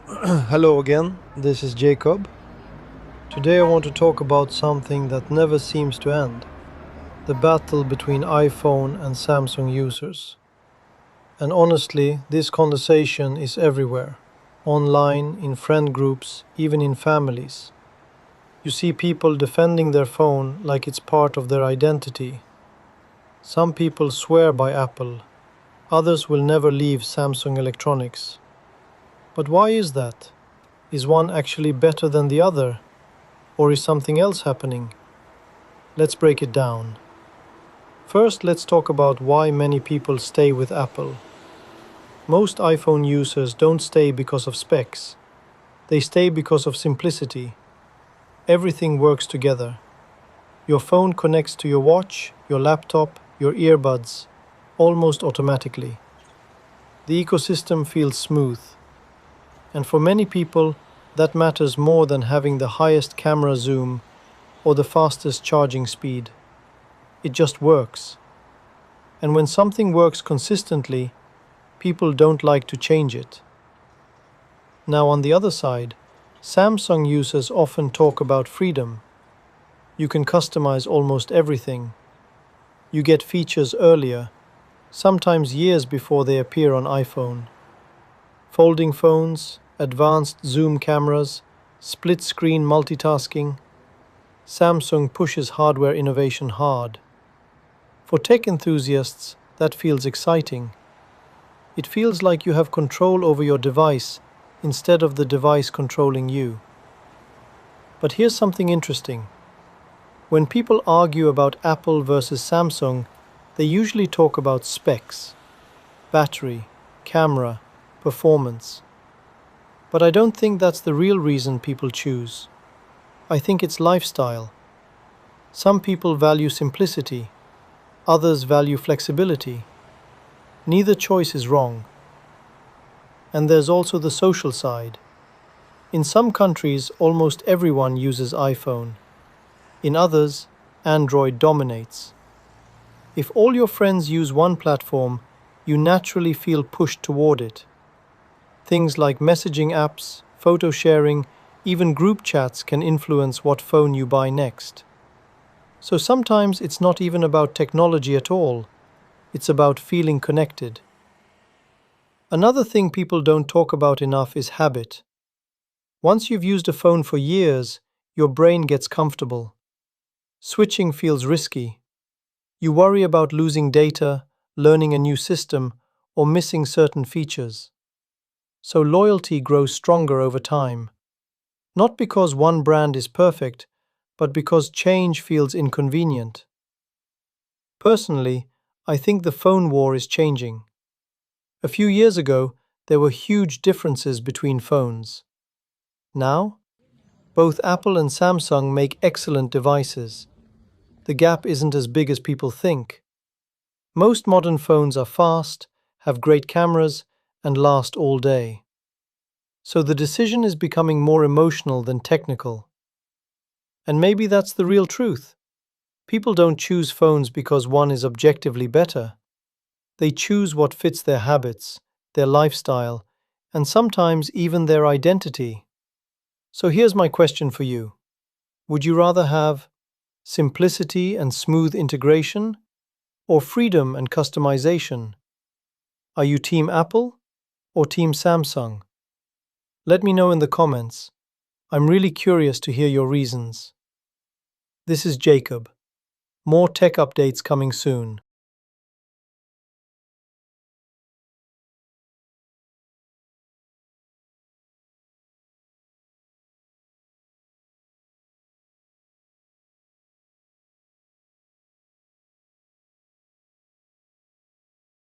Hello again, this is Jacob. Today I want to talk about something that never seems to end, the battle between iPhone and Samsung users. And honestly, this conversation is everywhere online, in friend groups, even in families. You see people defending their phone like it's part of their identity. Some people swear by Apple, others will never leave Samsung electronics. But why is that? Is one actually better than the other? Or is something else happening? Let's break it down. First, let's talk about why many people stay with Apple. Most iPhone users don't stay because of specs, they stay because of simplicity. Everything works together. Your phone connects to your watch, your laptop, your earbuds, almost automatically. The ecosystem feels smooth. And for many people, that matters more than having the highest camera zoom or the fastest charging speed. It just works. And when something works consistently, people don't like to change it. Now, on the other side, Samsung users often talk about freedom. You can customize almost everything. You get features earlier, sometimes years before they appear on iPhone. Folding phones, advanced zoom cameras, split screen multitasking. Samsung pushes hardware innovation hard. For tech enthusiasts, that feels exciting. It feels like you have control over your device instead of the device controlling you. But here's something interesting. When people argue about Apple versus Samsung, they usually talk about specs, battery, camera, performance. But I don't think that's the real reason people choose. I think it's lifestyle. Some people value simplicity, others value flexibility. Neither choice is wrong. And there's also the social side. In some countries, almost everyone uses iPhone. In others, Android dominates. If all your friends use one platform, you naturally feel pushed toward it. Things like messaging apps, photo sharing, even group chats can influence what phone you buy next. So sometimes it's not even about technology at all, it's about feeling connected. Another thing people don't talk about enough is habit. Once you've used a phone for years, your brain gets comfortable. Switching feels risky. You worry about losing data, learning a new system, or missing certain features. So loyalty grows stronger over time. Not because one brand is perfect, but because change feels inconvenient. Personally, I think the phone war is changing. A few years ago, there were huge differences between phones. Now, both Apple and Samsung make excellent devices. The gap isn't as big as people think. Most modern phones are fast, have great cameras, and last all day. So the decision is becoming more emotional than technical. And maybe that's the real truth. People don't choose phones because one is objectively better. They choose what fits their habits, their lifestyle, and sometimes even their identity. So here's my question for you. Would you rather have simplicity and smooth integration, or freedom and customization? Are you Team Apple or Team Samsung? Let me know in the comments. I'm really curious to hear your reasons. This is Jacob. More tech updates coming soon.